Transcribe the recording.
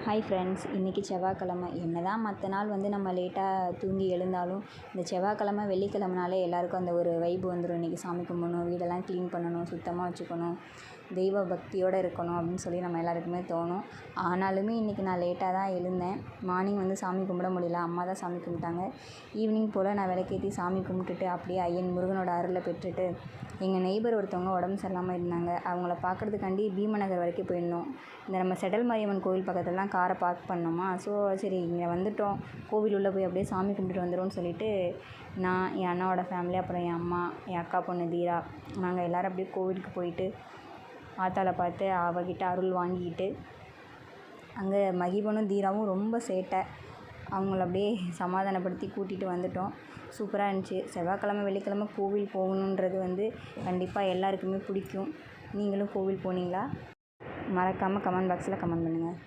Hi friends, இன்றைக்கி செவ்வாய்க்கிழமை. என்ன தான் மற்ற நாள் நம்ம லேட்டாக தூங்கி எழுந்தாலும் இந்த செவ்வாய்க்கிழமை வெள்ளிக்கிழமைனாலே எல்லாேருக்கும் அந்த ஒரு வைப் வந்துடும். இன்றைக்கி சாமி கும்பிடணும், வீடெல்லாம் க்ளீன் பண்ணணும், சுத்தமாக வச்சுக்கணும், தெய்வ பக்தியோடு இருக்கணும் அப்படின்னு சொல்லி நம்ம எல்லாருக்குமே தோணும். ஆனாலுமே இன்றைக்கி நான் லேட்டாக தான் எழுந்தேன். மார்னிங் சாமி கும்பிட முடியல, அம்மா தான் சாமி கும்பிட்டாங்க. ஈவினிங் போல் நான் விளக்கேற்றி சாமி கும்பிட்டுட்டு அப்படியே ஐயன் முருகனோட அருளை பெற்றுட்டு எங்கள் நெய்பர் ஒருத்தவங்க உடம்பு சரியில்லாமல் இருந்தாங்க. அவங்கள பார்க்குறதுக்காண்டி பீமநகர் வரைக்கும் போயிருந்தோம். இந்த நம்ம செடல் மாரியம்மன் கோவில் பக்கத்துலலாம் காரை பார்க் பண்ணோமா, ஸோ சரி இங்கே வந்துட்டோம், கோவில் உள்ளே போய் அப்படியே சாமி கும்பிட்டுட்டு வந்துடும்னு சொல்லிட்டு நான், என் அண்ணாவோட ஃபேமிலி, அப்புறம் என் அம்மா, என் அக்கா பொண்ணு தீரா, நாங்கள் எல்லோரும் அப்படியே கோவிலுக்கு போயிட்டு ஆத்தாளை பார்த்து அவகிட்ட அருள் வாங்கிக்கிட்டு, அங்கே மகிபனும் தீராவும் ரொம்ப சேட்டை, அவங்கள அப்படியே சமாதானப்படுத்தி கூட்டிகிட்டு வந்துட்டோம். சூப்பராக இருந்துச்சு. செவ்வாய்க்கிழமை வெள்ளிக்கிழமை கோவில் போகணுன்றது கண்டிப்பாக எல்லாருக்குமே பிடிக்கும். நீங்களும் கோவில் போனீங்களா? மறக்காமல் கமெண்ட் பாக்ஸில் கமெண்ட் பண்ணுங்கள்.